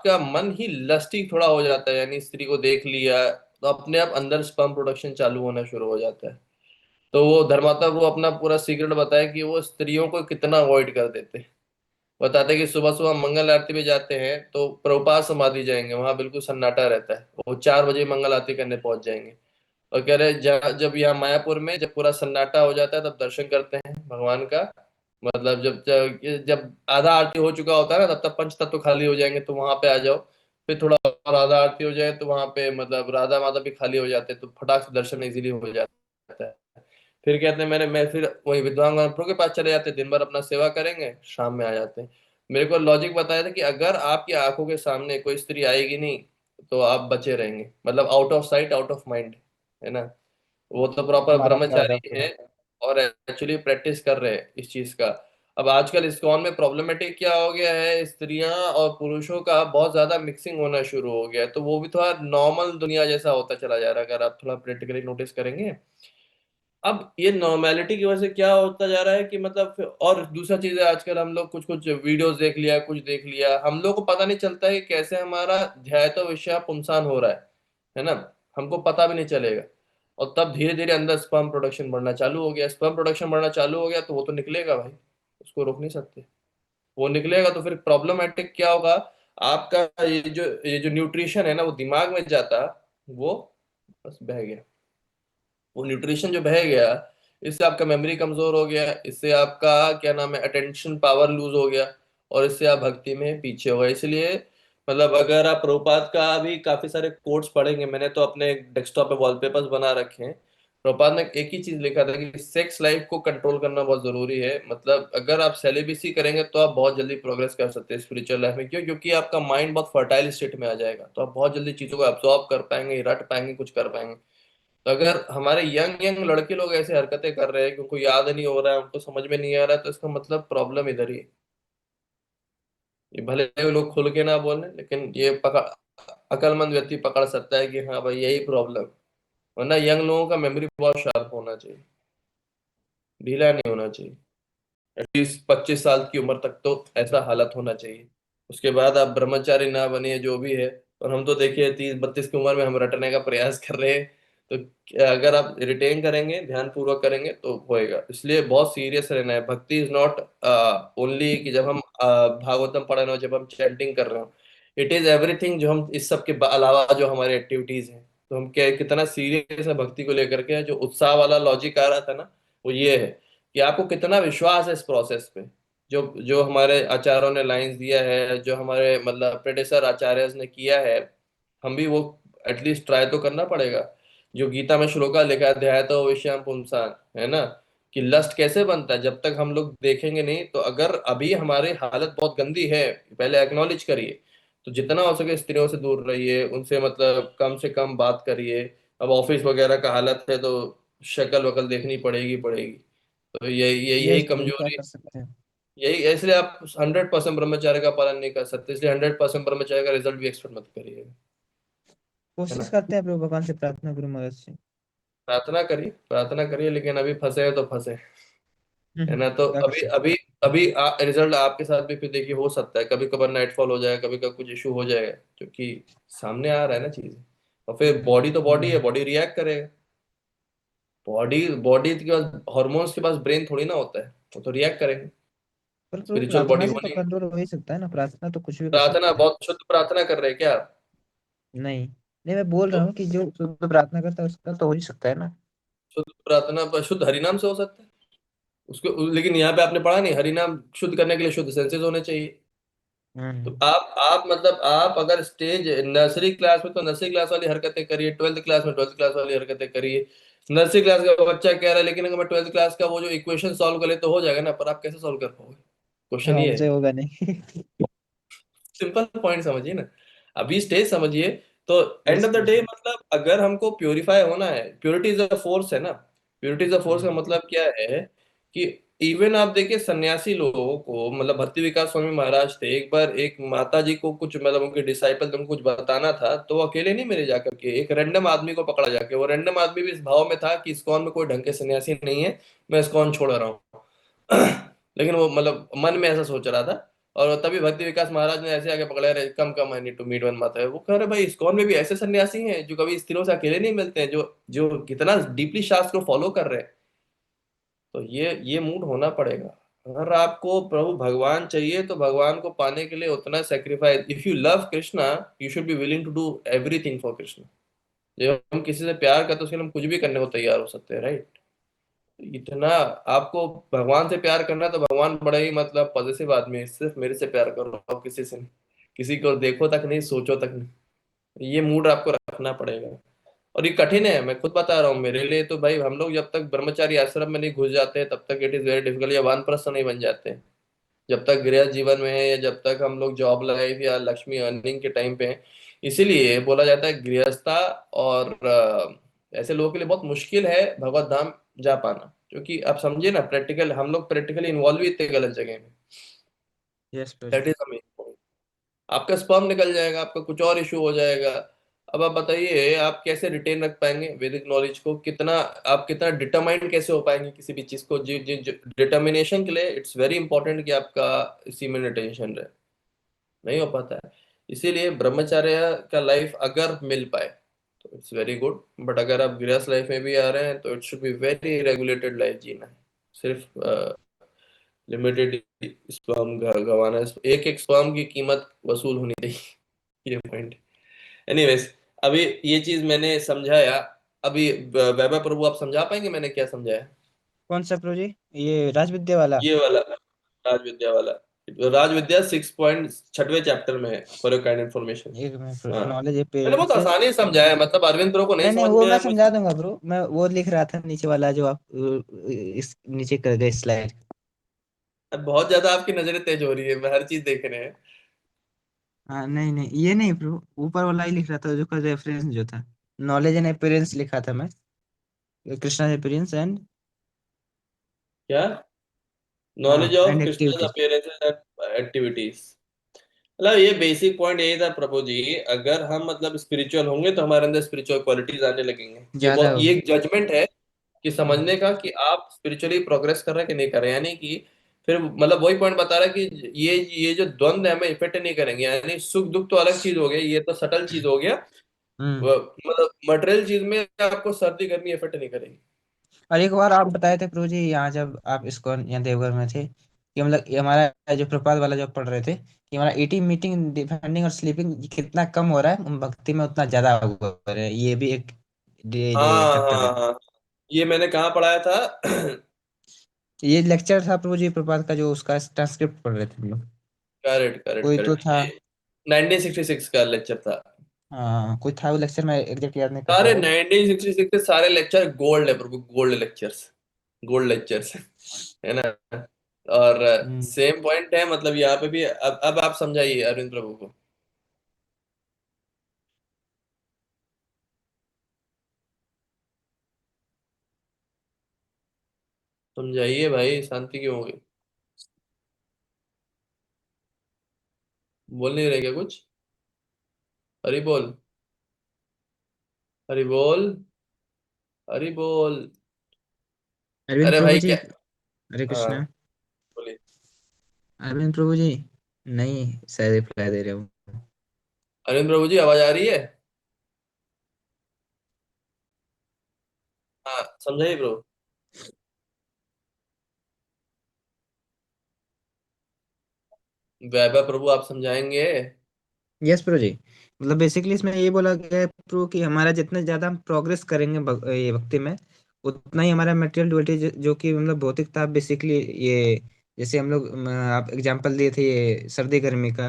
आपका मन ही लस्टी थोड़ा हो जाता है, यानी स्त्री को देख लिया तो अपने आप अंदर स्पर्म प्रोडक्शन चालू होना शुरू हो जाता है। तो वो धर्माता वो अपना पूरा सीक्रेट बताया कि वो स्त्रियों को कितना अवॉइड कर देते हैं। बताते हैं कि सुबह सुबह मंगल आरती में जाते हैं तो प्रभुपाद समाधि जाएंगे, वहां बिल्कुल सन्नाटा रहता है, वो 4 बजे मंगल आरती करने पहुंच जाएंगे। और कह रहे जब यहाँ मायापुर में जब पूरा सन्नाटा हो जाता है तब दर्शन करते हैं भगवान का। मतलब जब जब जब आधा आरती हो चुका होता है ना, तब तक पंच तत्व खाली हो जाएंगे, तो वहां पे आ जाओ। फिर थोड़ा और आधा आरती हो जाए तो वहां पे मतलब राधा माधव भी खाली हो जाते हैं, तो फटाक से दर्शन इजीली हो जाता है। फिर कहते हैं मैं फिर वही विद्वान महापुरुषों के पास चले जाते हैं, दिन भर अपना सेवा करेंगे, शाम में आ जाते हैं। मेरे को लॉजिक बताया था कि अगर आपकी आंखों के सामने कोई स्त्री आएगी नहीं तो आप बचे रहेंगे, मतलब out of sight out of mind, है ना। वो तो प्रॉपर हमारा ब्रह्मचारी प्रारब्ध है। है और एक्चुअली प्रैक्टिस कर रहे हैं इस चीज का। अब आजकल इस्कॉन में प्रॉब्लमेटिक क्या हो गया है, स्त्रियां और पुरुषों का बहुत ज्यादा मिक्सिंग होना शुरू हो गया है, तो वो भी थोड़ा नॉर्मल दुनिया जैसा होता चला जा रहा है, अगर आप थोड़ा प्रैक्टिकली नोटिस करेंगे। अब ये नॉर्मेलिटी की वजह से क्या होता जा रहा है कि मतलब और दूसरा चीज है, आजकल हम लोग कुछ कुछ वीडियोस देख लिया, कुछ देख लिया, हम लोग को पता नहीं चलता है कि कैसे हमारा ध्यायतो विषय पुंसान हो रहा है ना। हमको पता भी नहीं चलेगा। और तब धीरे धीरे अंदर स्पर्म प्रोडक्शन बढ़ना चालू हो गया, स्पर्म प्रोडक्शन बढ़ना चालू हो गया तो वो तो निकलेगा भाई, उसको रोक नहीं सकते। वो निकलेगा तो फिर प्रॉब्लमेटिक क्या होगा, आपका ये जो न्यूट्रिशन है ना वो दिमाग में जाता, वो बस बह गया। वो न्यूट्रिशन जो बह गया, इससे आपका मेमोरी कमजोर हो गया, इससे आपका क्या नाम है अटेंशन पावर लूज हो गया, और इससे आप भक्ति में पीछे हो गए। इसलिए मतलब अगर आप प्रभुपाद का भी काफी सारे कोट्स पढ़ेंगे, मैंने तो अपने डेस्कटॉप पे वॉलपेपर्स बना रखे हैं। प्रभुपाद ने एक ही चीज लिखा था कि सेक्स लाइफ को कंट्रोल करना बहुत जरूरी है, मतलब अगर आप सेलिबेसी करेंगे तो आप बहुत जल्दी प्रोग्रेस कर सकते हैं स्पिरिचुअल लाइफ में। क्यों? क्योंकि आपका माइंड बहुत फर्टाइल स्टेट में आ जाएगा, तो आप बहुत जल्दी चीजों को अब्सॉर्ब कर पाएंगे, रट पाएंगे, कुछ कर पाएंगे। तो अगर हमारे यंग यंग लड़के लोग ऐसे हरकतें कर रहे हैं कि उनको याद नहीं हो रहा है, उनको समझ में नहीं आ रहा है, तो इसका मतलब प्रॉब्लम इधर ही है। ये भले ही लोग खुल के ना बोले, लेकिन ये पकड़ अकलमंद व्यक्ति पकड़ सकता है कि हाँ भाई यही प्रॉब्लम। वरना यंग लोगों का मेमोरी बहुत शार्प होना चाहिए, ढीला नहीं होना चाहिए। एटलीस्ट 25 साल की उम्र तक तो ऐसा हालत होना चाहिए। उसके बाद आप ब्रह्मचारी ना बनिए जो भी है। और हम तो देखिए 30-32 की उम्र में हम रटने का प्रयास कर रहे हैं। तो अगर आप रिटेन करेंगे, ध्यान पूर्वक करेंगे तो होएगा। इसलिए बहुत सीरियस रहना है। भक्ति इज नॉट ओनली कि जब हम भागवतम पढ़ रहे हो, जब हम चैंटिंग कर रहे हो। इट इज एवरीथिंग, जो हम इस सब के अलावा जो हमारी एक्टिविटीज हैं, तो हम क्या कितना सीरियस है भक्ति को लेकर के। जो उत्साह वाला लॉजिक आ रहा था ना, वो ये है कि आपको कितना विश्वास है इस प्रोसेस पे। जो जो हमारे आचार्यों ने लाइंस दिया है, जो हमारे मतलब प्रेडेसर आचार्य ने किया है, हम भी वो एटलीस्ट ट्राई तो करना पड़ेगा। जो गीता में श्लोका लिखा है, अध्याय तो विषयम पुंसान, है ना, कि लस्ट कैसे बनता है जब तक हम लोग देखेंगे नहीं। तो अगर अभी हमारी हालत बहुत गंदी है, पहले एक्नॉलेज करिए। तो जितना हो सके स्त्रियों से दूर रहिए, उनसे मतलब कम से कम बात करिए। अब ऑफिस वगैरह का हालत है तो शक्ल वकल देखनी पड़ेगी पड़ेगी। तो यही यही यही क्या कमजोरी। कर सकते हैं। यही इसलिए आप 100% ब्रह्मचार्य का पालन नहीं कर सकते, इसलिए 100% ब्रह्मचार्य का रिजल्ट भी एक्सपेक्ट मत करिए, है कोशिश ना। करते हैं प्रभु भगवान से, प्रार्थना गुरु महाराज से। प्रार्थना करिए, प्रार्थना करिए, लेकिन अभी फंसे हैं तो फंसे, है ना। तो क्या कर अभी सकते अभी अभी रिजल्ट आपके साथ भी फिर देखिए हो सकता है, कभी कभार नाइटफॉल हो जाएगा, कभी कभी कुछ इशू हो जाएगा, क्योंकि सामने आ रहा है ना चीजें। और फिर बॉडी तो बॉडी है, हैं। बॉडी रिएक्ट करेगा। बॉडी बॉडी के पास हॉर्मोन्स के पास ब्रेन थोड़ी ना होता है, वो तो रिएक्ट करेंगे। पर प्रभु स्पिरिचुअल प्रार्थना बॉडी से तो होनी। कंट्रोल हो ही सकता है ना, प्रार्थना तो कुछ भी कर प्रार्थना सकते हैं। बहुत शुद्ध प्रार्थना कर रहे हैं क्या आप? नहीं नहीं, मैं बोल रहा तो हूँ कि जो शुद्ध प्रार्थना करता है उसका तो हो ही सकता है ना। शुद्ध प्रार्थना पर शुद्ध हरिनाम से हो सकता है उसको, लेकिन यहाँ पे आपने पढ़ा नहीं, हरिनाम शुद्ध करने के लिए शुद्ध सेंसेस होने चाहिए। तो हम्म। आप मतलब आप अगर स्टेज नर्सरी क्लास में तो नर्सरी क्लास वाली हरकतें करिए, 12th क्लास में 12th क्लास वाली हरकतें करिए। नर्सरी क्लास का बच्चा कह रहा है लेकिन अगर मैं 12th क्लास का वो जो इक्वेशन सॉल्व कर ले तो हो जाएगा ना, पर आप कैसे सॉल्व कर पाओगे? क्वेश्चन ये हमसे है। होगा नहीं। सिंपल पॉइंट समझिए ना, अभी स्टेज समझिए। तो and yes of the yes. Day मतलब अगर हमको प्योरीफाई होना है, प्योरिटी इज अ फोर्स, है ना। प्योरिटी इज अ फोर्स का मतलब क्या है कि इवन आप देखिए सन्यासी लोगों को, मतलब भक्ति विकास स्वामी महाराज थे, एक बार एक माता जी को कुछ मतलब उनके डिसाइपल उनको कुछ बताना था, तो वो अकेले नहीं मिले जाकर के, एक रैंडम आदमी को पकड़ा जाके। वो रैंडम आदमी भी इस भाव में था कि इस्कॉन में कोई ढंग के सन्यासी नहीं है, मैं इस्कॉन छोड़ रहा हूँ। लेकिन वो मतलब मन में ऐसा सोच रहा था। और तभी भक्ति विकास महाराज ने ऐसे आगे पकड़े, रहे कम कम, I need to meet one माता है। वो कह रहे भाई इस्कॉन में भी ऐसे सन्यासी हैं जो कभी स्त्रियों से अकेले नहीं मिलते हैं, जो जो कितना डीपली शास्त्र को फॉलो कर रहे हैं। तो ये मूड होना पड़ेगा। अगर आपको प्रभु भगवान चाहिए तो भगवान को पाने के लिए उतना sacrifice, if you love Krishna you should be willing to do everything for Krishna. जब हम किसी से प्यार करते हैं उसके लिए हम कुछ भी करने को तैयार हो सकते हैं, राइट। इतना आपको भगवान से प्यार करना है तो भगवान बड़ा ही मतलब पॉजिटिव आदमी है, सिर्फ मेरे से प्यार करो, और किसी से नहीं, किसी को देखो तक नहीं, सोचो तक नहीं। ये मूड आपको रखना पड़ेगा। और ये कठिन है, मैं खुद बता रहा हूँ, मेरे लिए तो भाई हम लोग जब तक ब्रह्मचारी आश्रम में नहीं घुस जाते तब तक इट इज वेरी डिफिकल्ट, या वानप्रस्थ नहीं बन जाते। जब तक गृहस्थ जीवन में है, या जब तक हम लोग जॉब लाइफ या लक्ष्मी अर्निंग के टाइम पे हैं। इसीलिए बोला जाता है गृहस्था और ऐसे लोगों के लिए बहुत मुश्किल है भगवत धाम जा पाना, क्योंकि आप समझिए ना, प्रैक्टिकल हम लोग प्रैक्टिकली इन्वॉल्व ही इतने गलत जगह में। Yes Prabhu ji. That is आपका स्पर्म निकल जाएगा, आपका कुछ और इशू हो जाएगा। अब आप बताइए आप कैसे रिटेन रख पाएंगे वैदिक नॉलेज को, कितना आप कितना डिटरमाइंड कैसे हो पाएंगे किसी भी चीज को, जी जी डिटर्मिनेशन के लिए इट्स वेरी इंपॉर्टेंट कि आपका इसी में टेंशन रहे। नहीं हो पाता है। इसीलिए ब्रह्मचर्य का लाइफ अगर मिल पाए तो इट्स वेरी गुड, बट अगर आप गृहस्थ लाइफ में भी आ रहे हैं तो it should be very regulated life जीना है। सिर्फ लिमिटेड स्पर्म गवाना है, एक एक स्पर्म की कीमत वसूल होनी चाहिए, ये पॉइंट। एनीवेज, अभी ये चीज मैंने समझाया। अभी वैभव प्रभु आप समझा पाएंगे मैंने क्या समझाया? कौन सा प्रभु जी? ये राजविद्या वाला? ये वाला, राज विद्या वाला। राज विद्या 6 पॉइंट 6वें चैप्टर में है, फॉर योर काइंड इन्फॉर्मेशन। एक मिनट, हाँ, नॉलेज मैंने बहुत अपियरेंसेस। आसानी से समझाया, मतलब अरविंद प्रो को नहीं नहीं नहीं, समझ वो में मैं आया समझा मुझे। दूंगा ब्रो। मैं वो लिख रहा था नीचे वाला जो आप इस नीचे कर गए स्लाइड। अब बहुत ज्यादा आपकी नजरें तेज हो रही है, मैं हर चीज देख रहे हैं। हाँ नहीं नहीं, ये नहीं ब्रो, ऊपर वाला ही लिख रहा था जो का रेफरेंस जो था। नॉलेज एंड अपियरेंस लिखा था मैं। कृष्णा अपियरेंस एंड क्या? हाँ knowledge of and Krishna's activities. appearances and activities. मतलब ये बेसिक पॉइंट यही था प्रभु जी, अगर हम मतलब स्पिरिचुअल होंगे तो हमारे अंदर स्पिरिचुअल क्वालिटीज आने लगेंगे। ये ज्यादा बहुत, ये होगी। एक जजमेंट है कि हम्म। समझने का कि आप स्पिरिचुअली प्रोग्रेस कर रहे हैं कि नहीं कर रहे हैं, यानी कि फिर मतलब वही पॉइंट बता रहा है कि ये जो द्वंद है हमें इफेक्ट नहीं करेंगे, यानी सुख दुख तो अलग चीज हो गया, ये तो सटल चीज हो गया। हम्म। मतलब मटेरियल चीज में आपको सर्दी गर्मी इफेक्ट नहीं करेगी। और एक बार आप बताए थे प्रभु जी यहाँ, जब आप इसको यहाँ देवघर में थे, कि मतलब ये हमारा जो प्रपात वाला जो पढ़ रहे थे कि हमारा ईटिंग मीटिंग डिफेंडिंग और स्लीपिंग कितना कम हो रहा है, भक्ति में उतना ज्यादा हो रहा है, ये भी एक ये हाँ फैक्टर है। हाँ हाँ, ये मैंने कहाँ पढ़ाया था? ये लेक्चर था प्रभु जी प्रपात का, जो उसका ट्रांसक्रिप्ट पढ़ रहे थे हम लोग। करेक्ट करेक्ट कोई तो करेक्ट, था। ये 1966 का लेक्चर था। हाँ कोई था वो लेक्चर, मैं एग्जैक्ट याद नहीं कर पा सारे रहा हूँ। 1966 के सारे लेक्चर गोल्ड है प्रभु, गोल्ड लेक्चर्स, गोल्ड लेक्चर्स, है ना। और हम्म। सेम पॉइंट है, मतलब यहाँ पे भी। अब आप समझाइए अरविंद प्रभु को, समझाइए भाई, शांति क्यों हो गई? बोल नहीं रहे क्या कुछ? हरी बोल, हरी बोल, हरी बोल। अरविंद अरे प्रभु भाई जी। क्या? हरे हाँ, कृष्णा। बोलिए। अरविंद प्रभु जी। नहीं, शायद रिप्लाई दे रहे हो। अरविंद प्रभु जी आवाज आ रही है? हाँ, समझाइए ब्रो। वैभव प्रभु आप समझाएंगे? यस प्रो जी। मतलब बेसिकली इसमें ये बोला गया है प्रो कि हमारा जितना ज्यादा हम प्रोग्रेस करेंगे ये भक्ति में, उतना ही हमारा मटेरियल ड्यूटी जो कि मतलब भौतिकता बेसिकली ये, जैसे हम लोग आप एग्जांपल दिए थे ये सर्दी गर्मी का।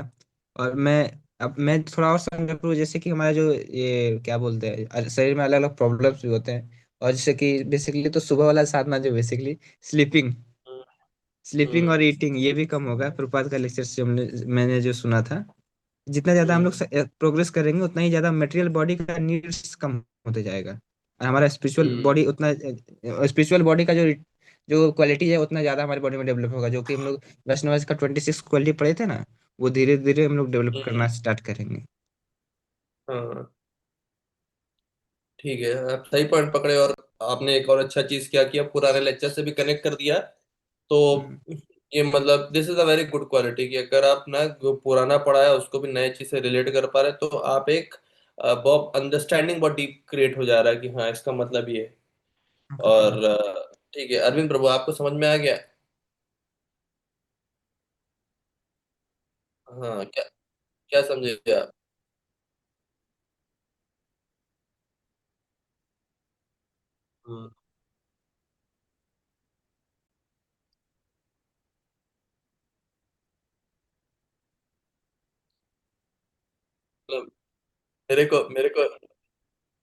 और मैं थोड़ा और समझा प्रो, जैसे कि हमारा जो ये क्या बोलते हैं शरीर में अलग अलग प्रॉब्लम्स भी होते हैं। और जैसे कि बेसिकली तो सुबह वाला साधना जो बेसिकली स्लीपिंग हम्म स्लीपिंग हम्म और ईटिंग, ये भी कम होगा। प्रपात का लेक्चर से मैंने जो सुना था, जितना ज्यादा हम लोग हम्म प्रोग्रेस करेंगे उतना ही ज्यादा मटेरियल बॉडी का नीड्स कम होते जाएगा। और हमारा स्पिरिचुअल हम्म बॉडी उतना, स्पिरिचुअल बॉडी का जो जो क्वालिटी है उतना ज्यादा हमारी बॉडी में डेवलप होगा, जो कि हम लोग वैष्णव का 26 क्वालिटी पढ़े थे ना, वो धीरे धीरे हम लोग डेवलप हम्म, करना स्टार्ट करेंगे। हाँ ठीक है, आप सही पॉइंट पकड़े। और आपने एक और अच्छा चीज क्या किया, पुराने लेक्चर से भी कनेक्ट कर दिया। तो हम्म। ये मतलब this is a very good quality कि अगर आप ना जो पुराना पढ़ा है उसको भी नए चीज से रिलेट कर पा रहे हैं, तो आप एक बहुत अंडरस्टैंडिंग बहुत डीप क्रिएट हो जा रहा है कि हाँ इसका मतलब ये है। और ठीक है अरविंद प्रभु, आपको समझ में आ गया? हाँ, क्या क्या समझे आप? हम्म, मतलब मेरे को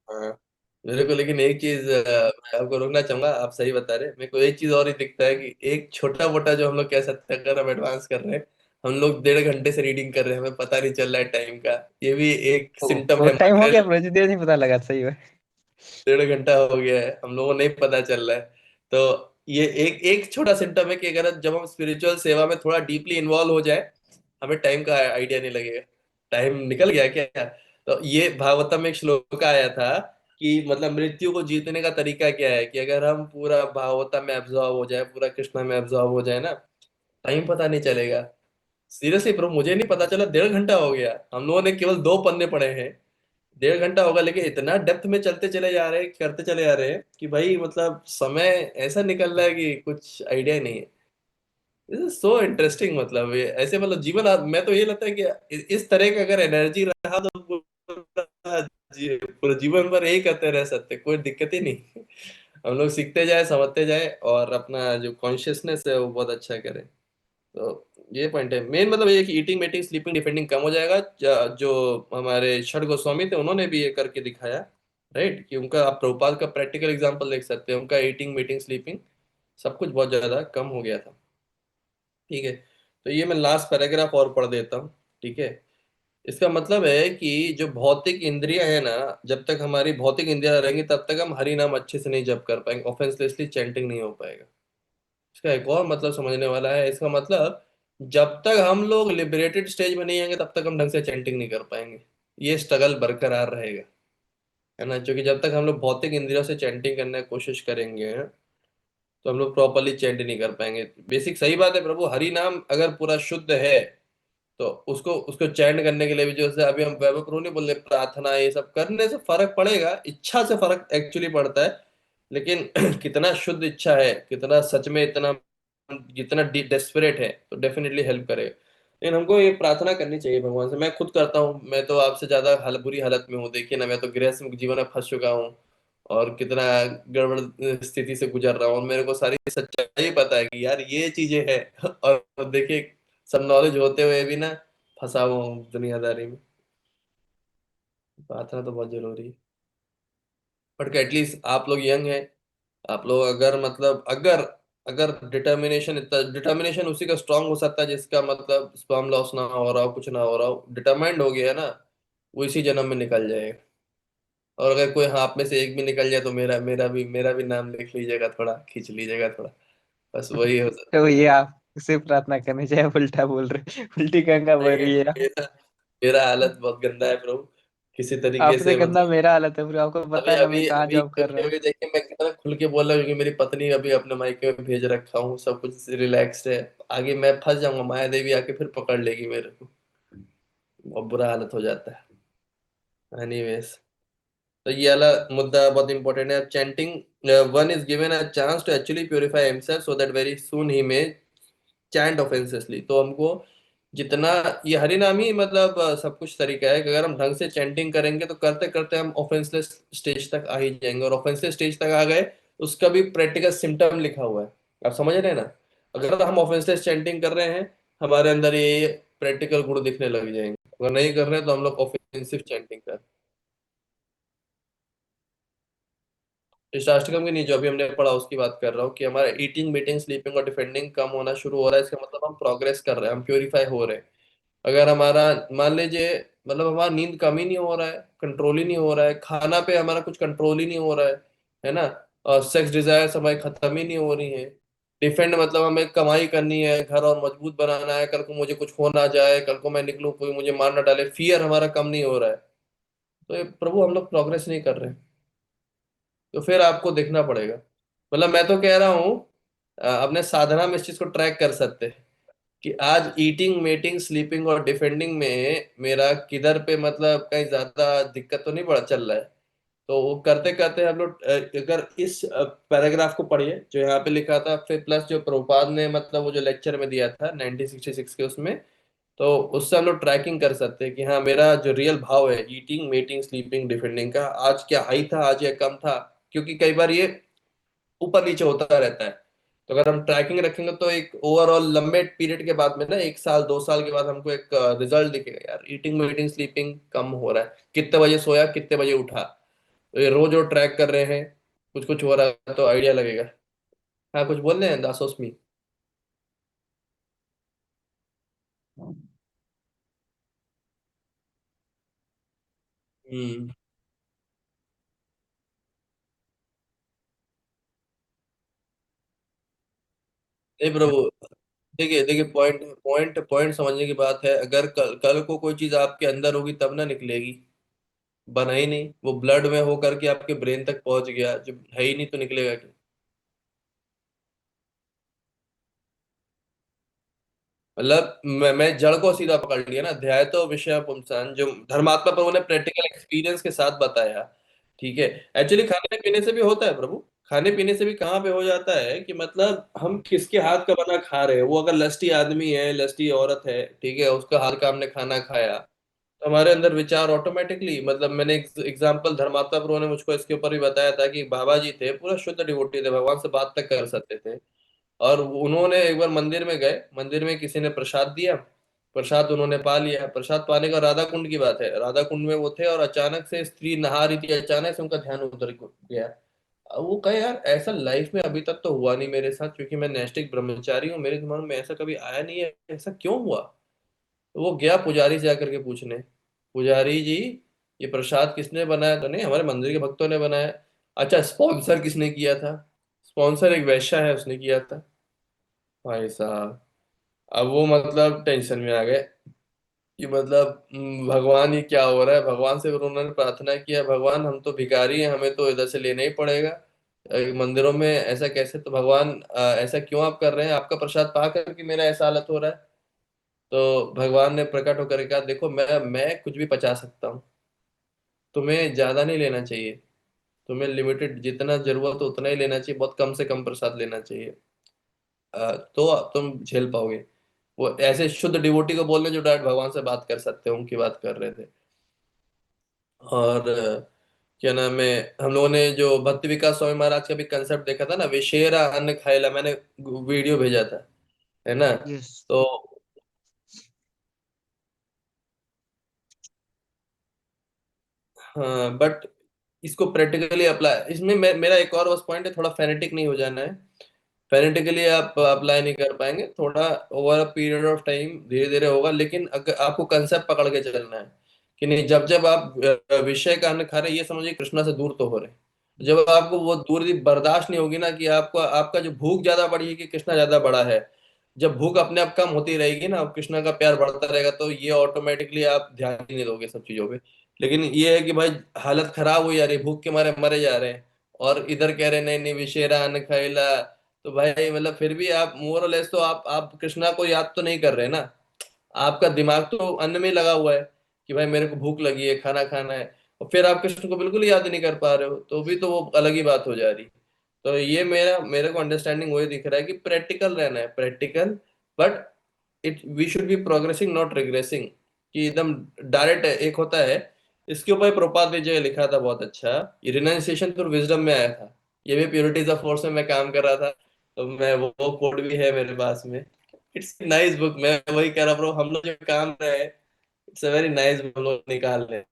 हाँ, मेरे को लेकिन एक चीज मैं आपको रोकना चाहूंगा, आप सही बता रहे हैं। मेरे को एक चीज और ही दिखता है कि एक छोटा मोटा जो हम लोग कह सकते हैं, अगर हम एडवांस कर रहे हैं, हम लोग 1.5 घंटे से रीडिंग कर रहे हैं, हमें पता नहीं चल रहा है टाइम का। ये भी एक सिम्टम है बहुत टाइम हो गया माइग्रेशन। प्रोजेक्ट, नहीं पता लगा सही है। 1.5 घंटा हो गया है, हम लोगों को नहीं पता चल रहा है। तो ये एक एक छोटा सिम्टम है कि अगर जब हम स्पिरिचुअल सेवा में थोड़ा डीपली इन्वॉल्व हो जाए, हमें टाइम का आइडिया नहीं लगेगा। टाइम निकल गया क्या? तो ये भागवतम में एक श्लोक आया था कि मतलब मृत्यु को जीतने का तरीका क्या है, कि अगर हम पूरा भागवतम में एब्जॉर्व हो जाए, पूरा कृष्णा में एब्जॉर्व हो जाए ना, टाइम पता नहीं चलेगा। सीरियसली ब्रो, मुझे नहीं पता चला, 1.5 घंटा हो गया, हम लोगों ने केवल 2 पन्ने पढ़े हैं। 1.5 घंटा होगा, लेकिन इतना डेप्थ में चलते चले जा रहे हैं, करते चले जा रहे हैं कि भाई मतलब समय ऐसा निकल रहा है कि कुछ आइडिया ही नहीं है। This is so interesting. मतलब ये ऐसे मतलब जीवन मैं तो ये लगता है कि इस तरह का अगर एनर्जी रहा तो पूरा पूरा जीवन भर यही करते रह सकते, कोई दिक्कत ही नहीं। हम लोग सीखते जाए, समझते जाए, और अपना जो कॉन्शियसनेस है वो बहुत अच्छा करें। तो ये पॉइंट है मेन, मतलब ये कि ईटिंग मीटिंग स्लीपिंग डिफेंडिंग कम हो जाएगा। जो हमारे षड गोस्वामी थे उन्होंने भी ये करके दिखाया, राइट? कि उनका आप प्रभुपाद का प्रैक्टिकल एग्जांपल देख सकते हैं, उनका ईटिंग मीटिंग स्लीपिंग सब कुछ बहुत ज्यादा कम हो गया था। ठीक है, तो ये मैं लास्ट पैराग्राफ और पढ़ देता हूँ। ठीक है, इसका मतलब है कि जो भौतिक इंद्रियां है ना, जब तक हमारी भौतिक इंद्रियां रहेंगी तब तक हम हरि नाम अच्छे से नहीं जप कर पाएंगे, ऑफेंसलेसली चैंटिंग नहीं हो पाएगा। इसका एक और मतलब समझने वाला है। इसका मतलब जब तक हम लोग लिबरेटेड स्टेज में नहीं आएंगे तब तक हम ढंग से चैंटिंग नहीं कर पाएंगे। ये स्ट्रगल बरकरार रहेगा, है ना? क्योंकि जब तक हम लोग भौतिक इंद्रियों से चैंटिंग करने की कोशिश करेंगे तो हम लोग प्रॉपरली चैंट नहीं कर पाएंगे। बेसिक सही बात है प्रभु, हरि नाम अगर पूरा शुद्ध है तो उसको उसको चैंट करने के लिए भी, जैसे अभी हम वैभव प्रभु नहीं बोल रहे, प्रार्थना ये सब करने से फर्क पड़ेगा, इच्छा से फर्क एक्चुअली पड़ता है। लेकिन कितना शुद्ध इच्छा है, कितना सच में इतना, जितना डेस्परेट है, तो डेफिनेटली हेल्प करेगा। लेकिन हमको ये प्रार्थना करनी चाहिए भगवान से। मैं खुद करता हूँ, मैं तो आपसे ज्यादा बुरी हालत में हूँ, देखिए ना, मैं तो गृहस्थ जीवन में फंस चुका हूँ और कितना गड़बड़ स्थिति से गुजर रहा हूँ, और मेरे को सारी सच्चाई पता है कि यार ये चीजें हैं। और देखिए, सब नॉलेज होते हुए भी ना फंसा हुआ हूँ दुनियादारी में। प्रार्थना तो बहुत जरूरी है। बट एटलीस्ट आप लोग यंग हैं, आप लोग अगर मतलब अगर अगर डिटर्मिनेशन, इतना डिटर्मिनेशन उसी का स्ट्रांग हो सकता है जिसका मतलब स्पर्म लॉस ना हो रहा हो, कुछ ना हो रहा हो, डिटरमाइंड हो गया ना, वो इसी जन्म में निकल जाएगा। और अगर कोई, हाँ, आप में से एक भी निकल जाए तो मेरा भी नाम लिख लीजिएगा, थोड़ा खींच लीजिएगा थोड़ा। बस वही हो सकता तो ये आप उसे प्रार्थना करनी चाहिए, उल्टा बोल रहे, उल्टी गंगा है। बह रही है। मेरा मेरा हालत बहुत गंदा है प्रभु, किसी तरीके आपसे से गंदा मतलब। मेरा हालत है पूरा, आपको पता अभी है ना मैं अभी कहाँ अभी जॉब कर करते रहा हूँ। हुए देखिए मैं कितना खुल के बोल रहा हूँ, क्योंकि मेरी पत्नी अभी अपने मायके में भेज रखा हूँ, सब कुछ रिलैक्स्ड है। आगे मैं फंस जाऊंगा, माया देवी आके फिर पकड़ लेगी मेरे को, बहुत बुरा हालत हो जाता है। एनीवेज, तो ये वाला मुद्दा बहुत इंपॉर्टेंट है। Chanting, one is given a chance to actually purify himself so that very soon he may chant offencelessly. तो हमको जितना, ये हरिनाम ही मतलब सब कुछ तरीका है कि अगर हम ढंग से चैंटिंग करेंगे तो करते करते हम ऑफेंसलेस स्टेज तक आ ही जाएंगे। और ऑफेंसलेस स्टेज तक आ गए, उसका भी प्रैक्टिकल सिम्टम लिखा हुआ है, आप समझ रहे हैं ना? अगर हम ऑफेंसलेस चैंटिंग कर रहे हैं, हमारे अंदर ये प्रैक्टिकल गुण दिखने लग जाएंगे। अगर नहीं कर रहे हैं तो हम लोग ऑफेंसिव चैंटिंग कर। इस अष्टकम की नहीं, जो अभी हमने पढ़ा उसकी बात कर रहा हूँ, कि हमारा ईटिंग मीटिंग स्लीपिंग और डिफेंडिंग कम होना शुरू हो रहा है, इसका मतलब हम प्रोग्रेस कर रहे हैं, हम प्योरीफाई हो रहे हैं। अगर हमारा, मान लीजिए, मतलब हमारा नींद कम ही नहीं हो रहा है, कंट्रोल ही नहीं हो रहा है, खाना पे हमारा कुछ कंट्रोल ही नहीं हो रहा है ना? और सेक्स डिजायर्स हमारी खत्म ही नहीं हो रही है। डिफेंड मतलब हमें कमाई करनी है, घर और मजबूत बनाना है, कल को मुझे कुछ हो ना जाए, कल को मैं निकलूं कोई मुझे मार ना डाले, फियर हमारा कम नहीं हो रहा है। तो ये प्रभु हम लोग प्रोग्रेस नहीं कर रहे हैं। तो फिर आपको देखना पड़ेगा। मतलब मैं तो कह रहा हूँ, अपने साधना में इस चीज को ट्रैक कर सकते हैं कि आज ईटिंग मीटिंग स्लीपिंग और डिफेंडिंग में मेरा किधर पे मतलब कहीं ज्यादा दिक्कत तो नहीं पड़ा चल रहा है। तो वो करते करते हम लोग अगर इस पैराग्राफ को पढ़िए जो यहाँ पे लिखा था, फिर प्लस जो प्रभुपाद ने मतलब वो जो लेक्चर में दिया था 1966 के उसमें, तो उससे हम लोग ट्रैकिंग कर सकते हैं कि हाँ मेरा जो रियल भाव है ईटिंग मीटिंग स्लीपिंग डिफेंडिंग का आज क्या हाई था आज या कम था। क्योंकि कई बार ये ऊपर नीचे होता रहता है। तो अगर हम ट्रैकिंग रखेंगे तो एक ओवरऑल लंबे पीरियड के बाद में ना 1 साल 2 साल के बाद हमको एक रिजल्ट दिखेगा यार ईटिंग मीटिंग स्लीपिंग कम हो रहा है, कितने बजे सोया कितने बजे उठा। तो ये रोज वो ट्रैक कर रहे हैं, कुछ कुछ हो रहा है तो आइडिया लगेगा। हाँ कुछ बोल रहे हैं दासोस्मी। हम्म। नहीं प्रभु, देखिए देखिए पॉइंट पॉइंट पॉइंट समझने की बात है। अगर कल कल को कोई चीज आपके अंदर होगी तब ना निकलेगी। बना ही नहीं, वो ब्लड में हो करके आपके ब्रेन तक पहुंच गया, जब है ही नहीं तो निकलेगा क्या। मतलब मैं जड़ को सीधा पकड़ लिया ना, ध्याय तो विषय पुंसान जो धर्मात्मा प्रभु ने प्रैक्टिकल एक्सपीरियंस के साथ बताया। ठीक है। एक्चुअली खाने पीने से भी होता है प्रभु। खाने पीने से भी कहाँ पे हो जाता है कि मतलब हम किसके हाथ का बना खा रहे हैं। वो अगर लस्टी आदमी है लस्टी औरत है, ठीक है, उसका हाथ का हमने खाना खाया तो हमारे अंदर विचार ऑटोमेटिकली, मतलब मैंने एग्जाम्पल धर्मात्मा प्रभु ने मुझको इसके ऊपर भी बताया था कि बाबा जी थे पूरा शुद्ध डिवोटी थे, भगवान से बात तक कर सकते थे। और उन्होंने एक बार मंदिर में गए, मंदिर में किसी ने प्रसाद दिया, प्रसाद उन्होंने पा लिया। प्रसाद पाने का राधा कुंड की बात है, राधा कुंड में वो थे और अचानक से स्त्री नहा रही थी, अचानक से उनका ध्यान उधर को गया। अब वो कहे यार ऐसा लाइफ में अभी तक तो हुआ नहीं मेरे साथ, क्योंकि मैं नैष्ठिक ब्रह्मचारी हूँ, मेरे दिमाग में ऐसा कभी आया नहीं है, ऐसा क्यों हुआ। तो वो गया पुजारी से जाकर के पूछने, पुजारी जी ये प्रसाद किसने बनाया, तो नहीं हमारे मंदिर के भक्तों ने बनाया। अच्छा स्पॉन्सर किसने किया था, स्पॉन्सर एक वैश्या है उसने किया था। भाई साहब, अब वो मतलब टेंशन में आ गए कि मतलब भगवान ये क्या हो रहा है। भगवान से फिर उन्होंने प्रार्थना किया, भगवान हम तो भिखारी हैं, हमें तो इधर से लेना ही पड़ेगा, मंदिरों में ऐसा कैसे। तो भगवान ऐसा क्यों आप कर रहे हैं, आपका प्रसाद पा करके मेरा ऐसा हालत हो रहा है। तो भगवान ने प्रकट होकर कहा देखो मैं कुछ भी पचा सकता हूँ, तुम्हें ज्यादा नहीं लेना चाहिए, तुम्हें लिमिटेड जितना जरूरत हो उतना ही लेना चाहिए, बहुत कम से कम प्रसाद लेना चाहिए। तो तुम झेल पाओगे। वो ऐसे शुद्ध डिवोटी को बोल रहे जो डायरेक्ट भगवान से बात कर सकते हो, उनकी बात कर रहे थे। और क्या नाम है, हम लोगों ने जो भक्ति विकास स्वामी महाराज का भी कंसेप्ट देखा था ना, विशेरा अन्न खाएला, मैंने वीडियो भेजा था, है ना। यस। तो हाँ बट इसको प्रैक्टिकली अप्लाई, इसमें मेरा एक और बस पॉइंट है, थोड़ा फेनेटिक नहीं हो जाना है। फेनेटिकली आप अप्लाई नहीं कर पाएंगे, थोड़ा over a period of time धीरे धीरे होगा, लेकिन अगर आपको कंसेप्ट पकड़ के चलना है कि नहीं, जब जब आप विषय का अन्न खा रहे हैं ये समझिए कृष्णा से दूर तो हो रहे हैं। जब आपको वो दूरी बर्दाश्त नहीं होगी ना कि आपको आपका जो भूख ज्यादा बढ़ी है कि कृष्णा ज्यादा बड़ा है, जब भूख अपने आप कम होती रहेगी ना और कृष्णा का प्यार बढ़ता रहेगा तो ये ऑटोमेटिकली आप ध्यान ही नहीं दोगे सब चीजों पे। लेकिन ये है कि भाई हालत खराब हुई जा रही है, भूख के मारे मरे जा रहे हैं, और इधर कह रहे नहीं नहीं विशेरा अन्न खाइला। तो भाई मतलब फिर भी आप मोर और लेस तो आप कृष्णा को याद तो नहीं कर रहे ना। आपका दिमाग तो अन्न में लगा हुआ है कि भाई मेरे को भूख लगी है खाना खाना है, और फिर आप कृष्ण को बिल्कुल याद नहीं कर पा रहे हो, तो भी तो वो अलग ही बात हो जा रही। तो ये मेरे को अंडरस्टैंडिंग वही दिख रहा है कि प्रैक्टिकल रहना है, practical, but it we should be progressing not regressing, कि एकदम डायरेक्ट एक होता है। इसके ऊपर प्रभुपाद ने जो लिखा था बहुत अच्छा, ये रिनाउंसिएशन थ्रू विजडम में आया था, ये भी प्योरिटीज ऑफ फोर्स में मैं काम कर रहा था, तो मैं वो कोड भी है मेरे पास में। इट्स नाइस बुक, मैं वही कह रहा ब्रो, हम लोग जो काम रहे हैं it's a very nice book हम लोग निकाल रहे हैं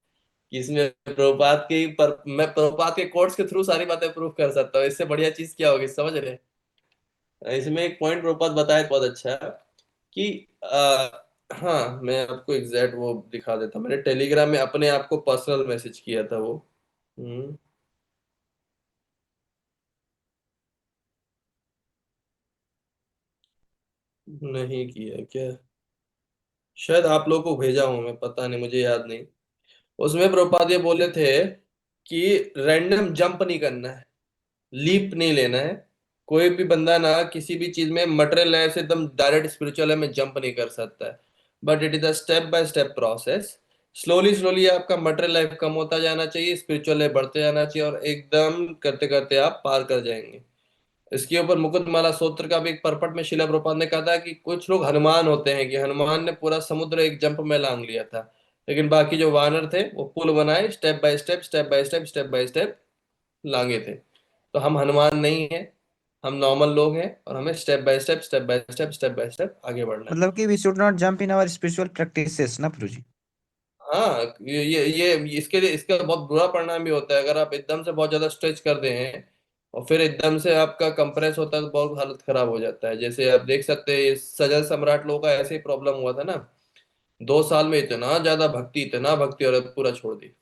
कि इसमें प्रभुपाद की पर मैं प्रभुपाद के कोट्स के थ्रू सारी बातें प्रूफ कर सकता हूँ, इससे बढ़िया चीज क्या होगी समझ रहे हैं। इसमें एक पॉइंट प्रभुपाद बताया बहुत अच्छा कि हाँ मैं आपको एग्जैक्ट वो दिखा देता, मैंने टेलीग्राम में अपने आप को पर्सनल मैसेज किया था वो। हम्म। नहीं किया क्या, शायद आप लोगों को भेजा हूं मैं, पता नहीं मुझे याद नहीं। उसमें प्रभुपाद ये बोले थे कि रैंडम जंप नहीं करना है, लीप नहीं लेना है, कोई भी बंदा ना किसी भी चीज में मटेरियल लाइफ से एकदम डायरेक्ट स्पिरिचुअल में जंप नहीं कर सकता है, but it is a step by step process. Slowly slowly आपका मटेरियल लाइफ कम होता जाना चाहिए, स्पिरिचुअल लाइफ बढ़ते जाना चाहिए, और एकदम करते करते आप पार कर जाएंगे। इसके ऊपर मुकुंदमाला सूत्र का भी एक परपट में शिला प्रभुपाद ने कहा था कि कुछ लोग हनुमान होते हैं, कि हनुमान ने पूरा समुद्र एक जंप में लांग लिया था, लेकिन बाकी जो वानर थे वो पुल बनाए, step by step step by step step by step लांगे थे। तो हम हनुमान नहीं हैं, हम नॉर्मल लोग हैं, और हमें step by step step by step step by step आगे बढ़ना है। मतलब कि we should not jump in our spiritual practices ना प्रभु जी। हाँ, ये इसके लिए इसका बहुत बुरा परिणाम भी होता है, अगर आप एकदम से बहुत ज्यादा स्ट्रेच कर दे हैं और फिर एकदम से आपका कंप्रेस होता है तो बहुत हालत खराब हो जाता है। जैसे आप देख सकते हैं, ये सजल सम्राट लोगों का ऐसे ही प्रॉब्लम हुआ था ना, 2 साल में इतना भक्ति और पूरा छोड़ दी।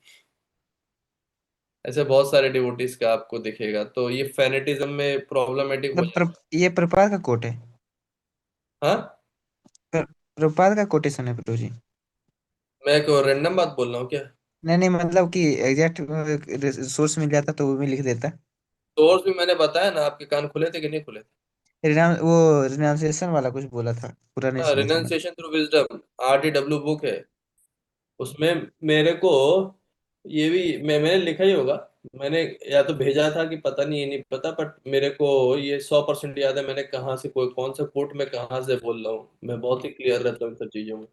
ऐसे बहुत सारे डिवोटीज का आपको दिखेगा, तो ये फेनेटिज्म में प्रॉब्लमेटिक हो मतलब जाता है। ये प्रपात का कोट है। हाँ, प्रपात का कोटेशन है प्रभु जी। मैं कोई रैंडम बात बोल रहा हूँ क्या? नहीं नहीं, मतलब कि एग्जैक्ट सोर्स मिल जाता तो वो भी लिख देता। सोर्स भी मैंने बताया ना, आपके कान खुले थे कि नहीं खुले थे? वो रिनाउंसिएशन वाला कुछ बोला था, पूरा नहीं हाँ, सुना था मैं। Renunciation through wisdom, RTW book है। उसमें मेरे को ये भी मैंने लिखा ही होगा, मैंने या तो भेजा था कि पता नहीं, ये नहीं पता, बट मेरे को ये 100% याद है मैंने कहाँ से कोई कौन सा कोट में कहाँ से बोल रहा हूँ। मैं बहुत ही क्लियर रहता हूँ इन सब चीजों में।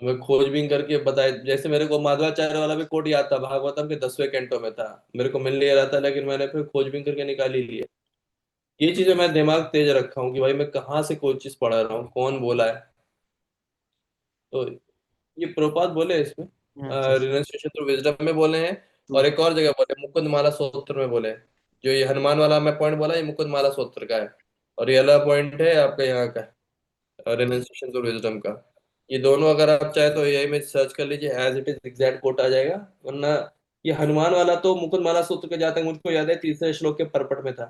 तो मैं खोजबीन करके बताया, जैसे मेरे को माधवाचार्य वाला भी कोट याद था, भागवतम के 10वें कैंटो में था, मेरे को मिल नहीं रहा था, लेकिन मैंने फिर खोजबीन करके निकाल ही लिया। ये चीजें मैं दिमाग तेज रखा हूँ कि भाई मैं कहाँ से कोई चीज पढ़ रहा हूँ, कौन बोला है। तो ये प्रभुपाद बोले इसमें, अच्छा अच्छा। रिनाउंसिएशन थ्रू विजडम में बोले हैं, तो और एक और जगह बोले मुकुंदमाला सूत्र में बोले हैं। जो ये हनुमान वाला मैं पॉइंट बोला, ये मुकुंदमाला सूत्र का है, और ये वाला पॉइंट है आपका यहाँ का, रिनाउंसिएशन थ्रू विजडम का। ये दोनों अगर आप चाहे तो एआई में सर्च कर लीजिए, as it is exact quote आ जाएगा। वरना ये हनुमान वाला तो मुकुंदमाला सूत्र के, जहाँ तक मुझको याद है, तीसरे श्लोक के परपट में था।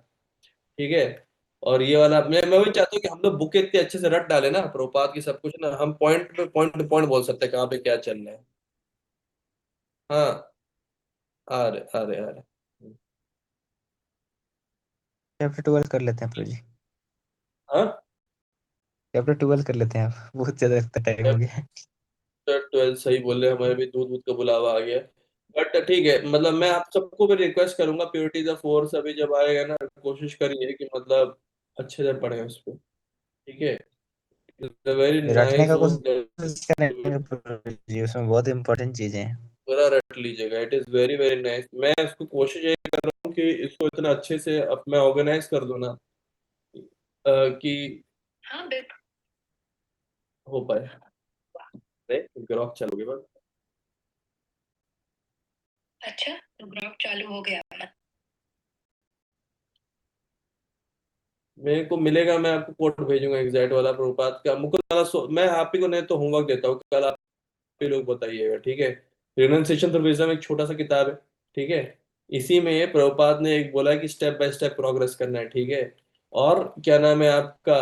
ठीक है। और ये वाला मैं वही चाहता हूँ कि हम लोग बुक इतने अच्छे से रट डाले ना प्रभुपाद की सब कुछ ना, हम पॉइंट पे पॉइंट बोल सकते हैं कहाँ पे क्या चल रहा है। हाँ, आ रहे। चैप्टर 12 कर लेते हैं प्रभु जी। हाँ, चैप्टर 12 कर लेते हैं, आप बहुत ज्यादा लगता टाइम हो गया है। 12 सही बोल रहे हैं, हमारे भी दूध दूध का बुलावा आ गया। बट ठीक है, मतलब मैं आप सबको भी रिक्वेस्ट करूंगा, प्योरिटी द फोर्स अभी जब आएगा ना, कोशिश करिए कि मतलब अच्छे से पढ़े उस पर। ठीक है, इट्स अ वेरी रटने नाइस का बुक। कोशिश करेंगे प्रभु जी, उसमें बहुत इंपॉर्टेंट चीजें हैं। पूरा रट लीजिएगा, it is very very nice. मैं इसको कोशिश ये कर रहा हूँ कि इसको इतना अच्छे से अब मैं ऑर्गेनाइज कर दूं ना, कि हाँ बिल्कुल हो पाए। अरे ग्रॉक चालू हो गया बस। अच्छा, तो ग्राफ चालू हो गया। मेरे को मिलेगा, मैं आपको कोड भेजूंगा एग्जैक्ट वाला प्रभुपाद का, मुकुल वाला मैं आप ही को नहीं तो होमवर्क देता हूँ, कल आप ही लोग बताइएगा। ठीक है। रिनंसिएशन थ्रू विजडम एक छोटा सा किताब है। ठीक है। इसी में ये प्रभुपाद ने एक बोला है कि स्टेप बाय स्टेप प्रोग्रेस करना है। ठीक है। और क्या नाम है आपका,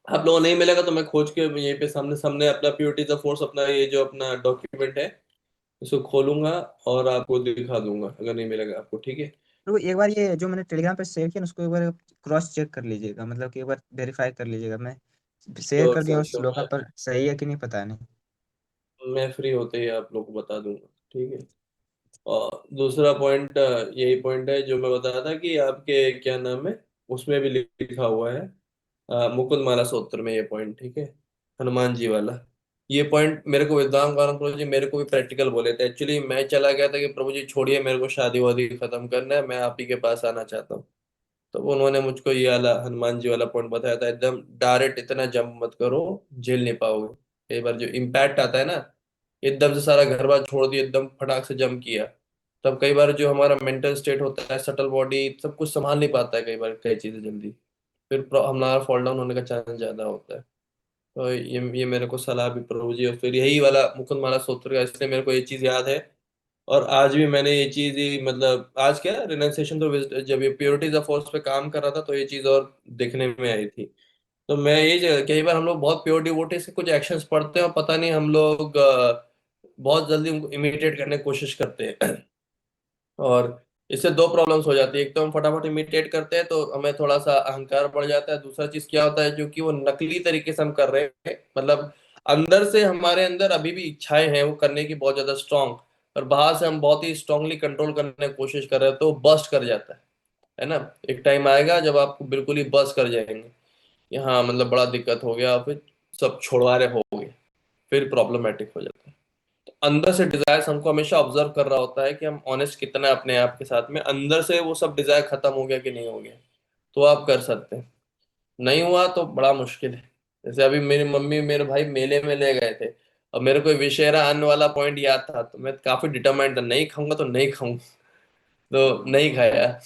आप लोगों को नहीं मिलेगा तो मैं खोज के यहीं पे सामने सामने अपना प्योरिटी द फोर्स, अपना ये जो अपना डॉक्यूमेंट है, इसको खोलूंगा और आपको दिखा दूंगा अगर नहीं मिलेगा आपको। ठीक है। तो एक बार ये जो मैंने टेलीग्राम पे शेयर किया ना, उसको एक बार क्रॉस चेक कर लीजिएगा, मतलब कि एक बार वेरीफाई कर लीजिएगा। मैं शेयर श्योर कर दिया श्योर उस श्योर, श्लोका पर, सही है कि नहीं पता नहीं। मैं फ्री होते ही आप लोग को बता दूंगा। ठीक है। और दूसरा पॉइंट यही पॉइंट है जो मैं बता रहा था कि आपके क्या नाम है, उसमें भी लिखा हुआ है, मुकुंद माला सूत्र में ये पॉइंट। ठीक है, हनुमान जी वाला। ये पॉइंट मेरे को विद्वान कारण प्रभु जी मेरे को भी प्रैक्टिकल बोले थे। एक्चुअली मैं चला गया था कि प्रभु जी छोड़िए, मेरे को शादी वादी खत्म करना है, मैं आप ही के पास आना चाहता हूँ। तो उन्होंने मुझको ये वाला हनुमान जी वाला पॉइंट बताया था, एकदम डायरेक्ट इतना जंप मत करो, झेल नहीं पाओगे। कई बार जो इम्पैक्ट आता है ना, एकदम से सारा घर बार छोड़ दिया, एकदम फटाक से जंप किया, तब कई बार जो हमारा मेंटल स्टेट होता है, सटल बॉडी सब कुछ संभाल नहीं पाता है कई बार कई चीजें जल्दी, फिर हमारा फॉल डाउन होने का चांस ज्यादा होता है। तो ये मेरे को सलाह भी प्रभु जी, और फिर यही वाला मुकुंद माला सूत्र का, इसलिए मेरे को ये चीज याद है। और आज भी मैंने ये चीज ही, मतलब आज क्या रिनाउंसिएशन तो जब ये प्योरिटीज ऑफ फोर्स पे काम कर रहा था तो ये चीज और देखने में आई थी। तो मैं ये कई बार हम लोग बहुत प्योर डिवोटीज के कुछ एक्शंस पढ़ते हैं और पता नहीं हम लोग बहुत जल्दी उनको इमिटेट करने की कोशिश करते हैं। और इससे दो प्रॉब्लम्स हो जाती है। एक तो हम फटाफट इमिटेट करते हैं तो हमें थोड़ा सा अहंकार बढ़ जाता है। दूसरा चीज क्या होता है, जो कि वो नकली तरीके से हम कर रहे हैं, मतलब अंदर से हमारे अंदर अभी भी इच्छाएं हैं वो करने की बहुत ज्यादा स्ट्रांग, और बाहर से हम बहुत ही स्ट्रांगली कंट्रोल करने की कोशिश कर रहे हैं, तो बस्ट कर जाता है ना। एक टाइम आएगा जब आपको बिल्कुल ही बस्ट कर जाएंगे कि हाँ मतलब बड़ा दिक्कत हो गया, फिर सब छोड़वा रहे हो गए, फिर प्रॉब्लमेटिक हो जाता है। अंदर से डिजायर्स हमको हमेशा ऑब्जर्व कर रहा होता है कि हम ऑनेस्ट कितना है अपने आप के साथ में, अंदर से वो सब डिजायर खत्म हो गया कि नहीं हो गया, तो आप कर सकते हैं। नहीं हुआ तो बड़ा मुश्किल है। जैसे अभी मेरी मम्मी मेरे भाई मेले में ले गए थे, और मेरे को विशेरा अन्न वाला पॉइंट याद था, तो मैं काफी डिटरमाइंड था, नहीं खाऊंगा तो नहीं खाऊंगा, तो नहीं खाया।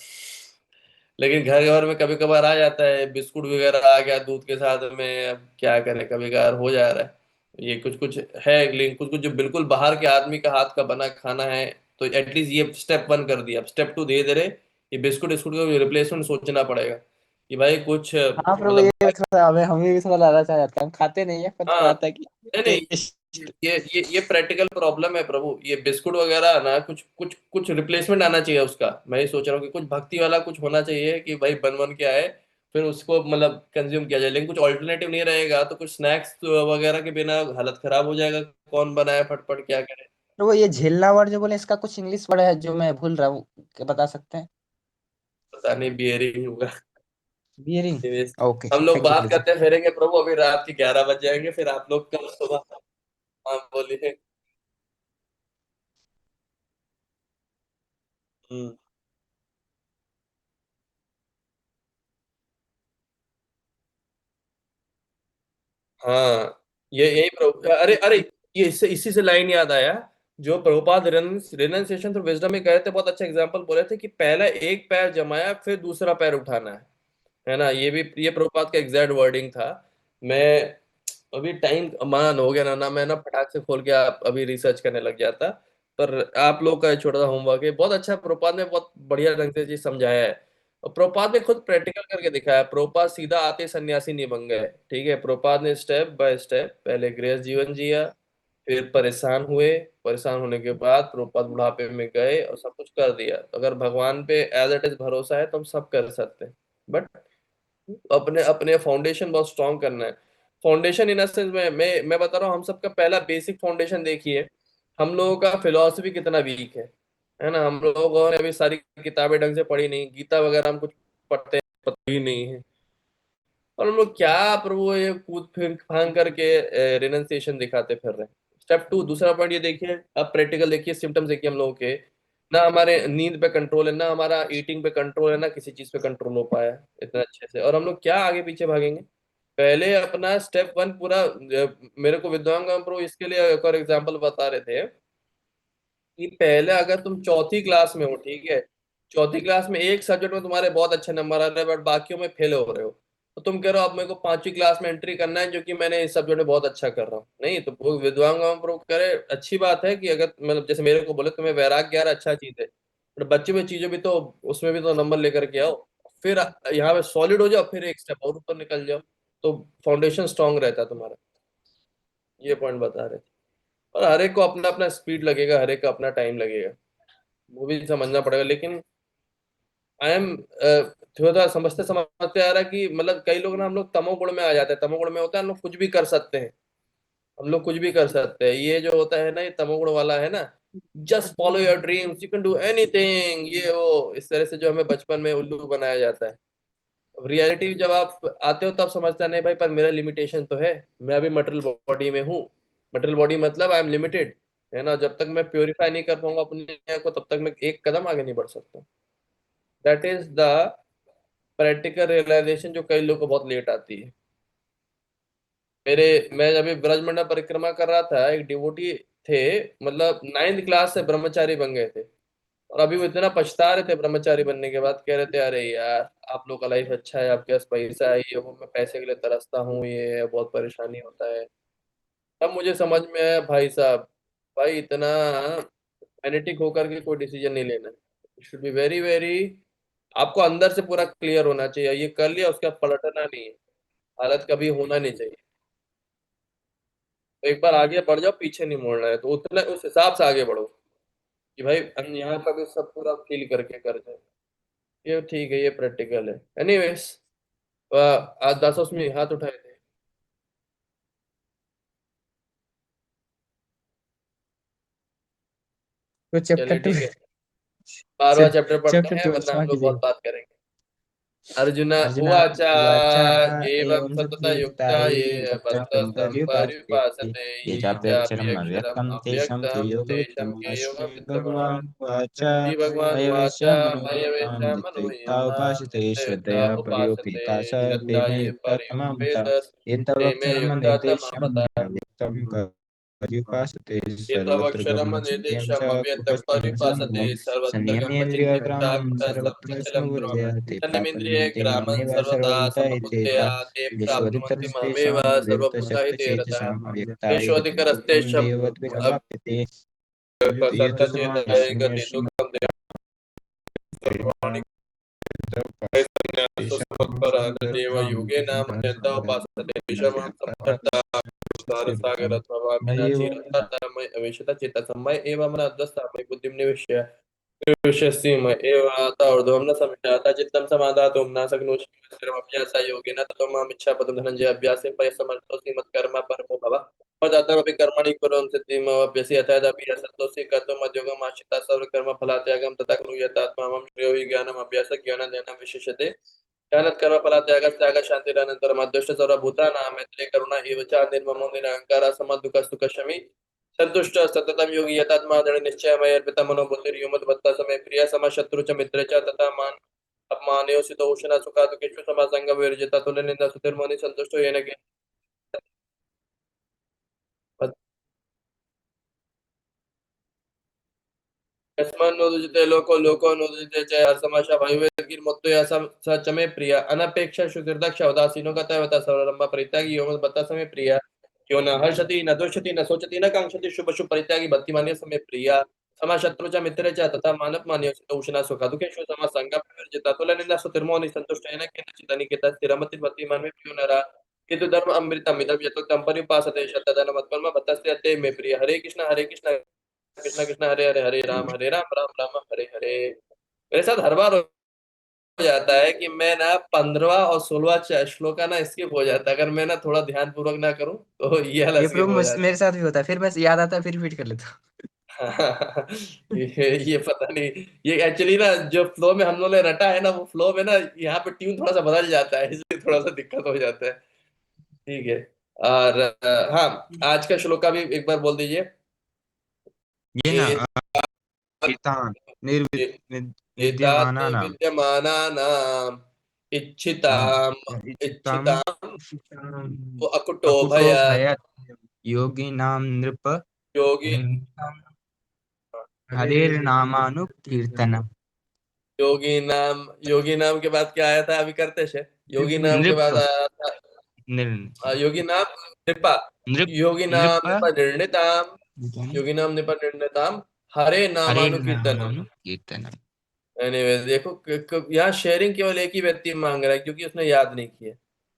लेकिन घर घर में कभी कभार आ जाता है, बिस्कुट वगैरह आ गया दूध के साथ में, अब क्या करें, कभी कभार हो जा रहा है। ये कुछ कुछ है, लेकिन कुछ कुछ जो बिल्कुल बाहर के आदमी का हाथ का बना खाना है, तो एटलीस्ट ये स्टेप वन कर दिया। अब स्टेप टू धीरे धीरे ये बिस्कुट बिस्कुट का रिप्लेसमेंट सोचना पड़ेगा कि भाई कुछ हाँ प्रभु, ये मतलब। थोड़ा हमें भी थोड़ा लालच आ जाता है, हम खाते नहीं है, पर हाँ, थोड़ा आता है कि नहीं नहीं, टेस्ट। ये प्रैक्टिकल प्रॉब्लम है प्रभु। ये बिस्कुट वगैरह ना, कुछ कुछ कुछ रिप्लेसमेंट आना चाहिए उसका। मैं ये सोच रहा हूँ कि कुछ भक्ति वाला कुछ होना चाहिए कि भाई बन बन के आए, फिर उसको मतलब कंज्यूम किया जाए। लेकिन कुछ ऑल्टरनेटिव नहीं रहेगा तो कुछ स्नैक्स वगैरह के बिना हालत खराब हो जाएगा। कौन बनाए फटफट क्या करे। तो वो ये झेलना वर्ड जो बोले, इसका कुछ इंग्लिश वर्ड है जो मैं भूल रहा हूँ, क्या बता सकते हैं? पता नहीं, बियरिंग होगा। बियरिंग। Anyways, ओके, हम लोग थैंक यू बात प्रभु जी। करते फिरेंगे प्रभु, अभी रात के 11 बज जाएंगे, फिर आप लोग कल सुबह। हाँ बोलिए। हम्म। हाँ, ये यही अरे अरे, ये इससे इसी से लाइन याद आया। जो प्रभुपाद रिनंसिएशन थ्रू विजडम में कहे थे, बहुत अच्छा एग्जांपल बोले थे कि पहले एक पैर जमाया फिर दूसरा पैर उठाना है ना। ये भी ये प्रभुपाद का एग्जैक्ट वर्डिंग था। मैं अभी टाइम मान हो गया ना मैं ना फटाक से खोल के आप अभी रिसर्च करने लग जाता। पर आप लोग का छोटा सा होमवर्क है, बहुत अच्छा प्रभुपाद ने बहुत बढ़िया ढंग से चीज समझाया है। और प्रभुपाद ने खुद प्रैक्टिकल करके दिखाया। प्रभुपाद सीधा आते सन्यासी नहीं बन गए, ठीक है। प्रभुपाद ने स्टेप बाय स्टेप पहले गृहस्थ जीवन जिया, फिर परेशान हुए, परेशान होने के बाद प्रभुपाद बुढ़ापे में गए और सब कुछ कर दिया। तो अगर भगवान पे एज इट इज भरोसा है तो हम सब कर सकते हैं। बट अपने अपने फाउंडेशन बहुत स्ट्रांग करना है। फाउंडेशन इन सेंस में मैं बता रहा हूँ, हम सबका पहला बेसिक फाउंडेशन देखिए। हम लोगों का फिलोसफी कितना वीक है ना। हम लोगों ने अभी सारी किताबें ढंग से पढ़ी नहीं, गीता वगैरह हम कुछ पढ़ते हैं, पता ही नहीं है। और हम लोग क्या प्रभु ये कूद फिर फांग करके रिनंसिएशन दिखाते फिर रहे हैं। स्टेप टू, दूसरा पॉइंट ये देखिए, अब प्रैक्टिकल देखिए, सिम्टम्स देखिए हम लोगों के। ना हमारे नींद पे कंट्रोल है, ना हमारा ईटिंग पे कंट्रोल है, ना किसी चीज पे कंट्रोल हो पाया है इतना अच्छे से, और हम लोग क्या आगे पीछे भागेंगे। पहले अपना स्टेप वन पूरा मेरे को विद्वान प्रभु इसके लिए एक और एग्जाम्पल बता रहे थे कि पहले अगर तुम चौथी क्लास में हो, ठीक है, चौथी क्लास में एक सब्जेक्ट में तुम्हारे बहुत अच्छे नंबर आ रहे हैं बट बाकियों में फेल हो रहे हो, तो तुम कह रहे हो अब मेरे को पांचवी क्लास में एंट्री करना है जो कि मैंने इस सब्जेक्ट में बहुत अच्छा कर रहा हूँ। नहीं, तो वो विद्वान प्रभु करे अच्छी बात है कि अगर मतलब जैसे मेरे को बोले तुम्हें वैराग्य यार अच्छा चीज है, बट बच्चे में चीजों भी तो, उसमें भी तो नंबर लेकर के आओ, फिर यहाँ पे सॉलिड हो जाओ, फिर एक स्टेप और ऊपर निकल जाओ, तो फाउंडेशन स्ट्रांग रहता है तुम्हारा। ये पॉइंट बता रहे थे। और हर एक को अपना अपना स्पीड लगेगा, हर एक का अपना टाइम लगेगा, वो भी समझना पड़ेगा। लेकिन आई एम थोड़ा समझते समझते आ रहा है कि मतलब कई लोग ना, हम लोग तमोगुण में आ जाते हैं। तमोगुण में होता है हम लोग कुछ भी कर सकते हैं, हम लोग कुछ भी कर सकते हैं। ये जो होता है ना, ये तमोगुण वाला है ना, just follow your dreams, you can do anything, ये वो इस तरह से जो हमें बचपन में उल्लू बनाया जाता है। अब रियलिटी जब आप आते हो तब समझते हैं नहीं भाई, पर मेरा लिमिटेशन तो है, मैं अभी मटेरियल बॉडी में हूँ। मटेरियल बॉडी मतलब आई एम लिमिटेड, है ना। जब तक मैं प्योरीफाई नहीं कर पाऊंगा अपने आप को, तब तक मैं एक कदम आगे नहीं बढ़ सकता। That is the practical realization जो कई लोगों को बहुत लेट आती है। मेरे मैं अभी ब्रजमंडल परिक्रमा कर रहा था, एक डिवोटी थे, मतलब 9th क्लास से ब्रह्मचारी बन गए थे। और अभी वो इतना पछता रहे थे ब्रह्मचारी बनने के बाद, कह रहे थे अरे यार आप लोग का लाइफ अच्छा है, आपके पास पैसा है, ये वो, मैं पैसे के लिए तरसता हूँ, ये है, बहुत परेशानी होता है। तब मुझे समझ में आया भाई साहब, भाई इतना पैनेटिक होकर के कोई डिसीजन नहीं लेना है। शुड बी वेरी वेरी, आपको अंदर से पूरा क्लियर होना चाहिए, ये कर लिया उसके बाद पलटना नहीं है, हालत कभी होना नहीं चाहिए। तो एक बार आगे बढ़ जाओ, पीछे नहीं मुड़ना है, तो उतना उस हिसाब से आगे बढ़ो। कि भाई हम यहाँ का भी सब पूरा फील करके कर जाए। ये ठीक है, ये प्रैक्टिकल है। एनीवेज, आज दासोस में हाथ उठाए थे। तो चैप्टर चलिए टू। ठीक है, 12वां चैप्टर पढ़ते चैप्टर हैं, टू वरना हम स्टार्ट लोग कीजिए। बहुत बात करेंगे। अर्जुन अर्जुन उवाच उवाच एवं एवं सतता सततयुक्ता युक्ता ये ये तत्रत्यं पर्युपासते बद्धस्तम्पर्युपासते ये ये चाप्यक्षरम् चाप्यक्षरम् अव्यक्तं तेषां के अव्यक्तं तेषां के योगवित्तमः योगं श्रीभगवान् वित्तमः। उवाच श्री भगवान उवाच अयवेश्य मनोयुक्तां अयवेश नित्ययुक्ता उपासते मनोयुक्तां युक्ता श्रद्धया उपासते पर्युपेता स ते श्रद्धा मे ये युक्ता तमामता पर्युपेत ते मे एतवक्षरं युक्ता निर्देशम् तममता। अव्यक्तं पर्युपासते सर्वत्र एतवक्षरम् गमनसत्यं च निर्देशम् अव्यक्तं पर्युपासते उपस्थमसमं सर्वत्र संयमेन्द्रियग्रामं गमचिन्तः सर्वत्र सर्वचलं ध्रुवम् स्मृत्या ते तन्निमिन्द्रिये प्रापन्यन्ते ग्रामं मन्येव सर्वथा सर्वभूता समबुद्धया इत्येता ते प्राप्नुवन्ति विश्वोदितस्तेषां मामेव सर्वभूताहिते रताः। व्यक्तशक्तचेतसाम् अव्यक्ताय गतिं दुःखं तेष्वधिकरस्तेषां दैवद्भिरवाप्यते ये तु सर्वसत्तचेतनाय गति समाह्यस्य दुःखं सर्वाणि तेषां संन्यासोत्परादेव योगेन मन्यन्ता उपासते विषमां समर्थता सागरत्वभावि न चिरन्तता मयि अविशत चेतसं मयि एव मन अध्वस्ता मयि बुद्धिं निविश्य विषयसि मयि एव आता ऊर्ध्वं न संशयाता चित्तं समादातुं न शक्नोषि स्थिरमभ्यासा योगेन ततो माम् इच्छापदं धनञ्जय अभ्यासेन पर्यसमर्थोऽसि मत्कर्म परमो भव मदर्थमपि कर्मणि कुर्वन् सिद्धिमवाप्स्यसि यथादपि असक्तोऽसि कर्तुम् मद्योगम् आश्रितः सर्वकर्मफलात्यागं तथा कुरु यथात्मा मम श्रेयो हि ज्ञानम् अभ्यासः ज्ञानाध्ययनं विशिष्यते ज्ञानत्कर्म फलात्यागः त्यागः शान्तिरनन्तरम् अदृष्ट सर्वभूतानां मैत्री करुणा एव च निर्ममो निरहङ्कारः समदुःखसुखशमी संतुष्ट सततं योगी यतात्मा दृढ़ निश्चय मय अर्पित मनोबुद्धिर्युमद्भक्ता समय प्रिय सम शत्रु च मित्र च तथा मान अपमानयोषित उष्ण सुखा दुखेषु समासंग विरजिता तुल्यनिंदा सुतिर्मोनि संतुष्टो येन यस्मान्नोदिते लोको लोको नोदिते च हर्षमाशा भयवेदगिर्मुक्तो यः स च मे प्रिय अनपेक्ष सुहृदक्ष उदासीनो गतवता सर्वरम्भ परित्यागी यो मद्भक्तः स मे प्रिय यो न हर्षति न द्वेषति न शोचति न कांक्षति शुभ शुभ परित्यागी भक्तिमान्य स मे प्रिय सम शत्रु च मित्रे च तथा मानवमान्यो उष्णा सुख दुखेषु सम संग विवर्जिता तुलनिंदा सुतिर्मोहि संतुष्टेन केनचित् अनिकेतः स्थिरमति भक्तिमान् मे प्रियो नरः किंतु धर्म अमृतम् इदं यतोक्तं पर्युपासते शतधनमत्पन्म भक्तस्य ते मे प्रिय हरे कृष्ण कृष्ण कृष्ण हरे हरे हरे राम राम राम हरे हरे। मेरे साथ हर बार हो जाता है कि मैं ना 15वां और 16वां श्लोक का ना स्किप हो जाता है, अगर मैं ना थोड़ा ध्यान पूर्वक ना करूं तो ये वाला ये स्किप प्रॉब्लम हो जाता मेरे साथ भी होता है, फिर मैं याद आता है फिर रिपीट कर लेता हूँ। है। ये पता नहीं, ये एक्चुअली ना जो फ्लो में हम लोगों ने रटा है ना, वो फ्लो में ना यहाँ पे ट्यून थोड़ा सा बदल जाता है, इसलिए थोड़ा सा दिक्कत हो जाता है। ठीक है। और हाँ, आज का श्लोक का भी एक बार बोल दीजिए। ये ना ये तान एतात् विद्यमानानां विद्यमानानाम् इच्छिताम् इच्छितां इच्छिताम् अकुतो अकुतो भयात् भयात् योगिनां नृप योगी हरेर्नामानुकीर्तनम् योगी नाम के बाद क्या आया था, अभी करते से योगी नाम के बाद नृप आया था निर- योगी नाम निपा नृप योगी नाम नृप निपा निर्णिताम योगी नाम निपा निर्णिताम हरे नामानुकीर्तनम। हरेर्नामानुकीर्तनम्। एनीवे देखो, यहाँ शेयरिंग केवल एक ही व्यक्ति मांग रहा है क्योंकि उसने याद नहीं किया,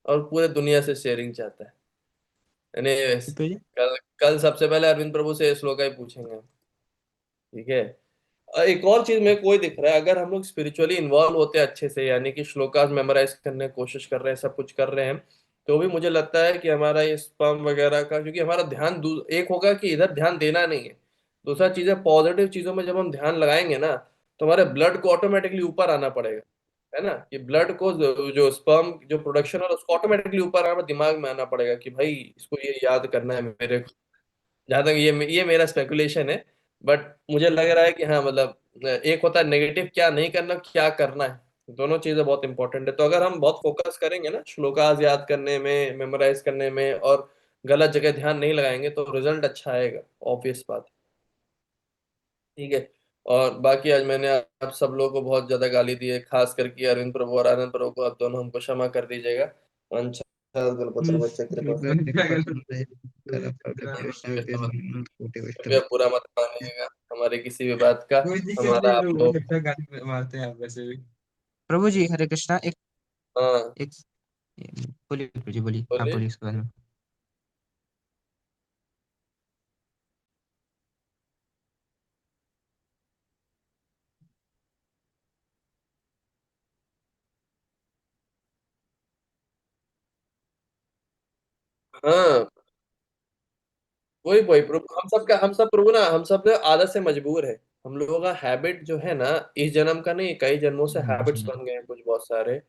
और पूरे दुनिया से शेयरिंग चाहता है। एनीवेज, कल कल सबसे पहले अरविंद प्रभु से श्लोक ही पूछेंगे हम। ठीक है। एक और चीज में कोई दिख रहा है, अगर हम लोग स्पिरिचुअली इन्वॉल्व होते हैं अच्छे से, यानी कि श्लोकास मेमोराइज करने की कोशिश कर रहे हैं, सब कुछ कर रहे हैं, तो भी मुझे लगता है कि हमारा ये स्पम वगैरह का, क्योंकि हमारा ध्यान एक होगा कि इधर ध्यान देना नहीं है, दूसरा चीज है पॉजिटिव चीजों में जब हम ध्यान लगाएंगे ना, तो हमारे ब्लड को ऑटोमेटिकली ऊपर आना पड़ेगा, है ना, कि ब्लड को जो स्पर्म जो प्रोडक्शन है उसको ऑटोमेटिकली ऊपर आना, दिमाग में आना पड़ेगा कि भाई इसको ये याद करना है मेरे को। जहां तक ये मेरा स्पेकुलेशन है, बट मुझे लग रहा है कि हाँ, मतलब एक होता है नेगेटिव क्या नहीं करना, क्या करना है, दोनों चीजें बहुत इंपॉर्टेंट है। तो अगर हम बहुत फोकस करेंगे ना श्लोकास याद करने में, मेमोराइज करने में, और गलत जगह ध्यान नहीं लगाएंगे, तो रिजल्ट अच्छा आएगा, ऑब्वियस बात है। ठीक है। और बाकी आज मैंने आप सब लोगों को बहुत ज्यादा गाली दी है, खास करके अरविंद प्रभु और आनंद प्रभु को, आप दोनों हमको क्षमा कर दीजिएगा। वंश गणपति बच्चे कृपा कृपया पूरा मत मानिएगा हमारे किसी भी बात का। कोई दिक्कत हमारा नहीं आप ब्रो, बहुत लोग, अच्छा गाली मारते हैं आप वैसे भी। प्रभु जी हरे कृष्णा। एक हाँ एक बोलिए प्रभु जी, बोलिए, आप बोलिए। बोलिए उसके बाद में। हाँ, वही वही प्रभु, हम सब प्रभु ना, हम सब ना आदत से मजबूर है। हम लोगों का हैबिट जो है ना, इस जन्म का नहीं, कई जन्मों से हैबिट्स जी बन गए हैं कुछ बहुत सारे।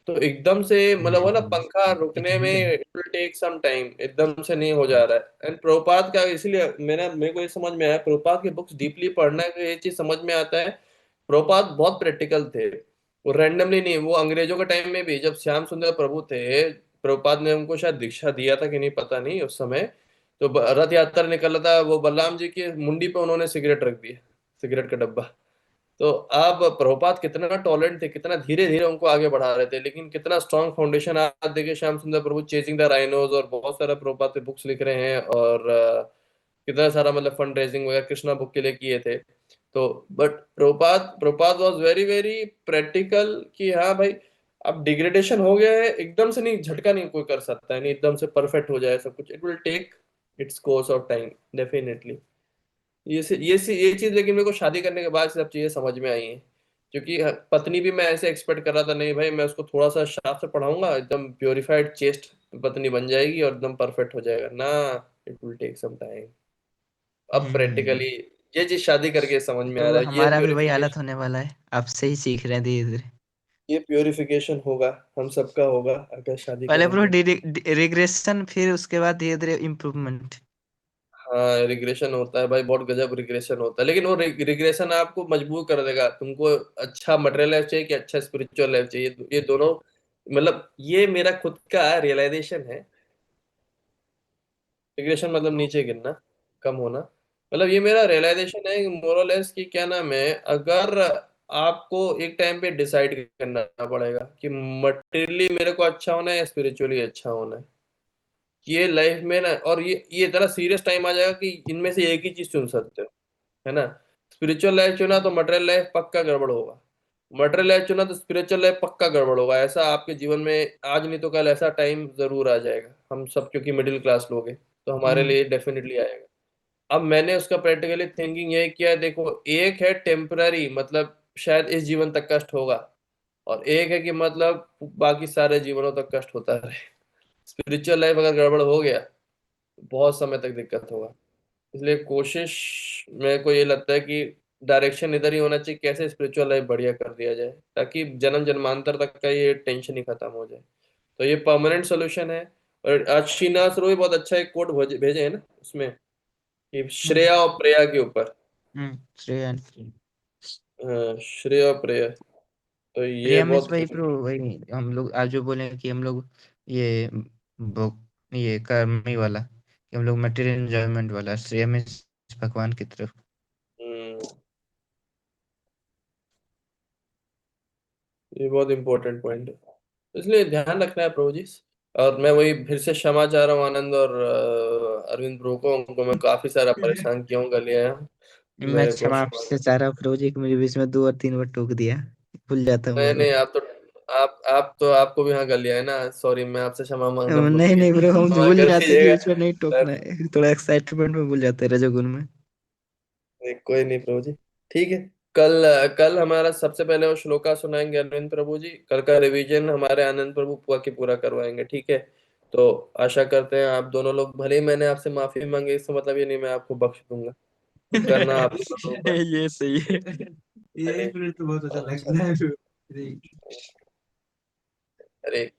तो एकदम से मतलब वो ना, पंखा रुकने में it will take some time, एकदम से नहीं हो जा रहा है। एंड प्रभुपाद का इसलिए मेरे को ये समझ में आया, प्रभुपाद की बुक्स डीपली पढ़ना का ये चीज समझ में आता है। प्रभुपाद बहुत प्रैक्टिकल थे, वो रैंडमली नहीं। वो अंग्रेजों के टाइम में भी जब श्याम सुंदर प्रभु थे, प्रभुपाद ने उनको शायद दीक्षा दिया था कि नहीं पता नहीं उस समय। तो रथ यात्रा निकल रहा था, वो बलराम जी की मुंडी पे उन्होंने सिगरेट रख दिया, सिगरेट का डब्बा। तो आप प्रभुपाद कितना टॉलरेंट थे, कितना धीरे धीरे उनको आगे बढ़ा रहे थे, लेकिन कितना स्ट्रांग फाउंडेशन। आप देखिए श्याम सुंदर प्रभु चेजिंग द राइनोज और बहुत सारा प्रभुपाद के बुक्स लिख रहे हैं, और कितना सारा मतलब फंड रेजिंग वगैरह कृष्णा बुक के लिए किए थे। तो but Prabhupada Prabhupada was very very practical कि हाँ भाई, अब डिग्रेडेशन हो गया है, एकदम से नहीं, झटका नहीं कोई कर सकता है, नहीं एकदम से परफेक्ट हो जाए सब कुछ, it will take its course of time definitely. ये चीज लेकिन मेरे को शादी करने के बाद सब चीजें समझ में आई हैं। क्योंकि पत्नी भी मैं ऐसे एक्सपेक्ट कर रहा था, नहीं भाई मैं उसको थोड़ा सा शास्त्र पढ़ाऊंगा, एकदम प्योरिफाइड चेस्ट पत्नी बन जाएगी और एकदम परफेक्ट हो जाएगा ना। It will take some time. अब हम्म। प्रैक्टिकली ये चीज शादी करके समझ में आ तो रहा है, ये हमारा भी वही हालत प्योरिफिकेशन। होने वाला है, आपसे ही सीख रहे हैं धीरे धीरे। ये प्योरिफिकेशन होगा, हम सबका होगा अगर शादी पहले ब्रो करेंगे। रिग्रेशन, फिर उसके बाद धीरे धीरे इम्प्रूवमेंट। हाँ, रिग्रेशन होता है भाई, बहुत गजब रिग्रेशन होता है, लेकिन वो रिग्रेशन आपको मजबूर कर देगा। तुमको अच्छा मटेरियल लाइफ चाहिए कि अच्छा स्पिरिचुअल लाइफ चाहिए, ये दोनों मतलब, ये मेरा खुद का रियलाइजेशन है। रिग्रेशन मतलब नीचे गिरना, कम होना। मतलब ये मेरा रियलाइजेशन है मोरलेस कि क्या नाम है, अगर आपको एक टाइम पे डिसाइड करना पड़ेगा कि मटेरियली मेरे को अच्छा होना है या स्पिरिचुअली अच्छा होना है। ये लाइफ में ना, और ये इतना सीरियस टाइम आ जाएगा कि इनमें से एक ही चीज चुन सकते हो, है ना। स्पिरिचुअल लाइफ चुना तो मटेरियल लाइफ पक्का गड़बड़ होगा, मटेरियल लाइफ चुना तो स्पिरिचुअल लाइफ पक्का गड़बड़ होगा। ऐसा आपके जीवन में आज नहीं तो कल ऐसा टाइम जरूर आ जाएगा। हम सब क्योंकि मिडिल क्लास लोग हैं, तो हमारे हम्म। लिए डेफिनेटली आएगा। अब मैंने उसका प्रैक्टिकली थिंकिंग ये किया है, देखो एक है टेम्पररी, मतलब शायद इस जीवन तक कष्ट होगा, और एक है कि मतलब बाकी सारे जीवनों तक कष्ट होता रहे। स्पिरिचुअल लाइफ अगर गड़बड़ हो गया तो बहुत समय तक दिक्कत होगा। इसलिए कोशिश, मेरे को ये लगता है कि डायरेक्शन इधर ही होना चाहिए, कैसे स्पिरिचुअल लाइफ बढ़िया कर दिया जाए, ताकि जन्म जन्मांतर तक का ये टेंशन ही खत्म हो जाए। तो ये परमानेंट सोल्यूशन है। और आज श्रीनाथ रो भी बहुत अच्छा एक कोट भेजे है ना उसमें, कि हम्म। श्रेया और प्रेया के ऊपर। श्रेयन। हाँ, श्रेय और प्रेया, तो ये प्रिया मीन्स बहुत वही प्रो, वही हम लोग आज जो बोले कि हम लोग ये भोग, ये कर्मी वाला, कि हम लोग मटेरियल एंजॉयमेंट वाला, श्रेय मीन्स भगवान की तरफ। हम्म, ये बहुत इंपॉर्टेंट पॉइंट है। इसलिए ध्यान रखना है प्रभु जी। और मैं वही फिर से क्षमा चाह रहा हूँ आनंद और अरविंद प्रभु को, उनको मैं काफी सारा परेशान किया हूँ, गलिया हूँ। मैं मेरे को क्षमा क्षमा आपसे कर। चाह रहा हूँ प्रभु जी, कि मुझे बीच में 2 और 3 बार टोक दिया, भूल जाता हूँ नहीं मैं नहीं, भी। आप तो आपको भी हाँ गलिया है ना, सॉरी, मैं आपसे क्षमा मांग रहा हूँ प्रभु नहीं जी, नहीं ब्रो, हम क्षमा भूल कर जाते हैं कि दीजिएगा। बीच में नहीं टोकना है, थोड़ा एक्साइटमेंट में भूल जाते हैं रजोगुण में। नहीं, कोई नहीं प्रभु जी, ठीक है। कल कल हमारा सबसे पहले वो श्लोका सुनाएंगे अरविंद प्रभु जी, कल का रिवीजन हमारे आनंद प्रभु पूरा की पूरा करवाएंगे, ठीक है। तो आशा करते हैं आप दोनों लोग, भले ही मैंने आपसे माफी मांगी, इसका मतलब ये नहीं मैं आपको बख्श दूंगा, तो करना आप दोनों लोगों को। ये सही है। ये हरे फिर तो बहुत अच्छा अच्छा लग रहा था। है। हरे